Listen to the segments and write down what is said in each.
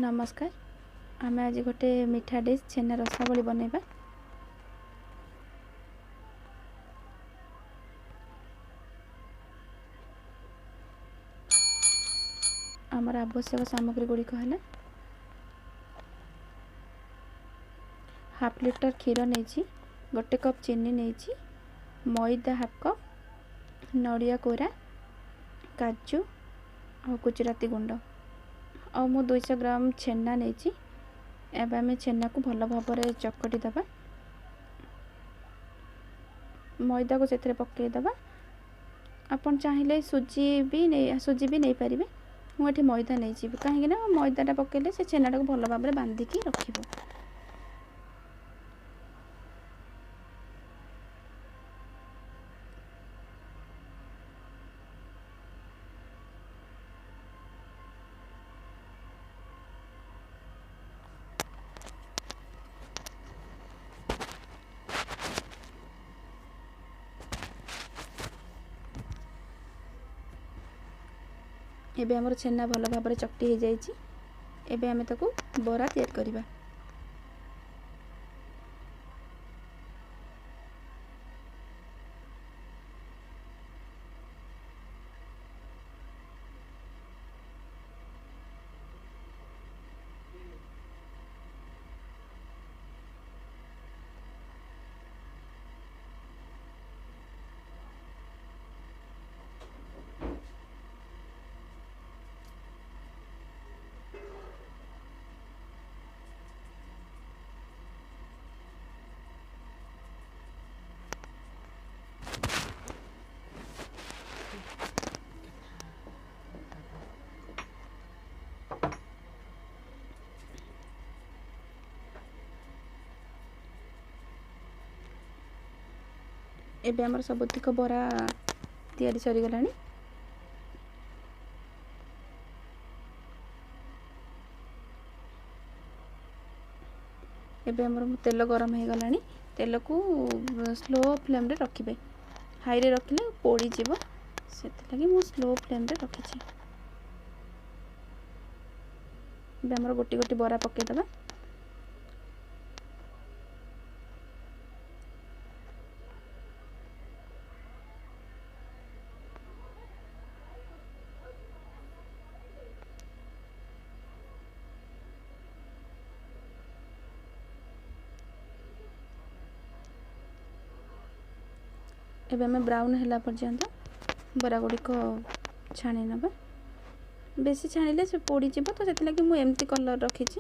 नमस्कार। आम आज गोटे मीठा डिश छेना रसावली बनैबा। आमर आवश्यक सामग्री गुड़िक है हाफ लिटर क्षीर नहीं, गोटे कप चीनी नहीं, मैदा हाफ कप, नड़िया कोरा, काजू और गुजराती गुंड और मु 200 ग्राम छेना नहीं। एवं आम छेना को भल भाव चकटी दबा, मैदा को से पकईदबा। आपन चाहिए सुजी भी नहीं पारे। मुझे मैदा नहीं कहीं मैदाटा पकड़े से छेनाटा को भल भाव बांधिकी रखिबो। एबे हमर छेना भल भाव चकटी हो जाइए। एबे आमे ताकू बरा तैयार करिबा। एबे हमर सबतिक बरा तैयारी सरी गलानी। एबे हमर तेल गरम हो गलानी। तेल को स्लो फ्लेम रे रखिबे। हाई रे रखिले पोड़ी जीवो, सेति लगी मु स्लो फ्लेम रे रखिछि। एबे हमर गोटी गोटी बरा पके दबा। एबे हमें ब्राउन हैला पर्यंत बरा गुड़िक छाणी नबा। बेसी छाणिले से पोड़ी जीवो, तो सेति लगी मु एमती कलर रखिछि।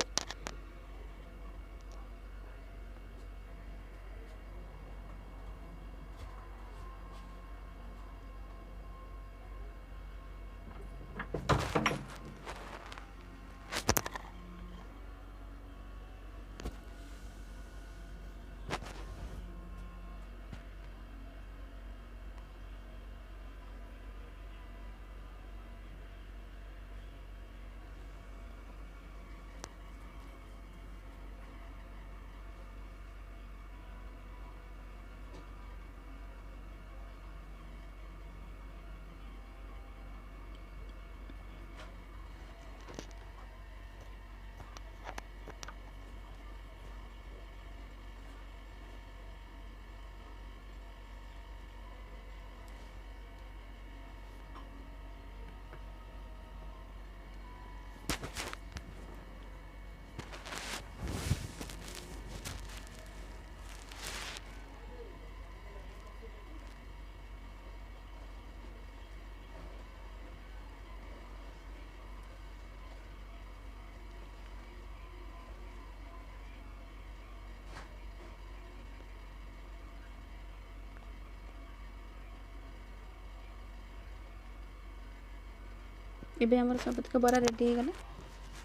एबे हमर सबतिक बरा रेडी हो गला।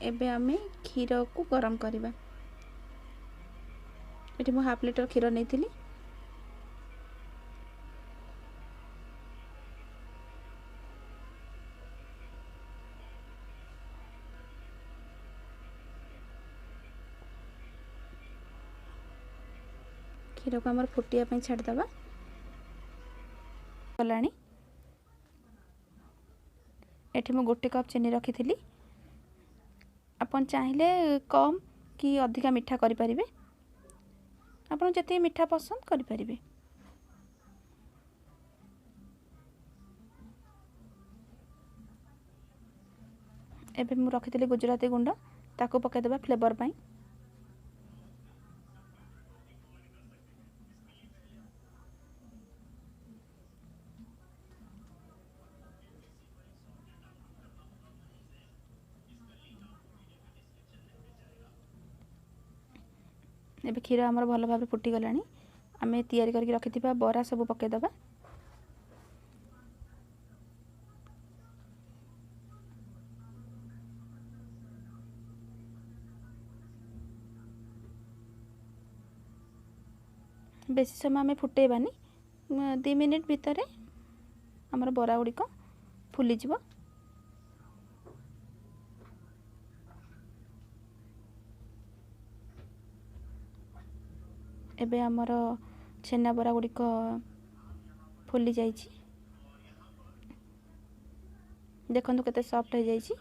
एबे आमे क्षीर को गरम करिबा। एठी मु हाफ लिटर क्षीर नैथिली। क्षीर को हमर फुटिया पे छाड़ दबा। गलानी एठी मु गोटे कप चीनी रखी थी। ଆପଣ ଚାହିଁଲେ କମ୍ କି ଅଧିକା ମିଠା କରିପାରିବେ, ଆପଣ ଯେତିକି ମିଠା ପସନ୍ଦ କରିପାରିବେ। ଏବେ ମୁଁ ରଖିଥିଲି ଗୁଜୁରାତି ଗୁଣ୍ଡ, ତାକୁ ପକାଇଦେବା ଫ୍ଲେଭର୍ ପାଇଁ। ଏବେ କ୍ଷୀର ଆମର ଭଲ ଭାବରେ ଫୁଟିଗଲାଣି। ଆମେ ତିଆରି କରିକି ରଖିଥିବା ବରା ସବୁ ପକାଇଦେବା। ବେଶୀ ସମୟ ଆମେ ଫୁଟେଇବାନି, 2 ମିନିଟ୍ ଭିତରେ ଆମର ବରା ଗୁଡ଼ିକ ଫୁଲିଯିବ। ଏବେ ଆମର ଛେନା ବରା ଗୁଡ଼ିକ ଫୁଲି ଯାଇଛି, ଦେଖନ୍ତୁ କେତେ ସଫ୍ଟ ହେଇଯାଇଛି।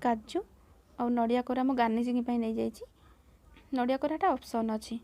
କାଜୁ ଆଉ ନଡ଼ିଆ କୋରା ମୁଁ ଗାର୍ନିସିଂ ପାଇଁ ନେଇଯାଇଛି। ନଡ଼ିଆ କୋରାଟା ଅପସନ୍ ଅଛି।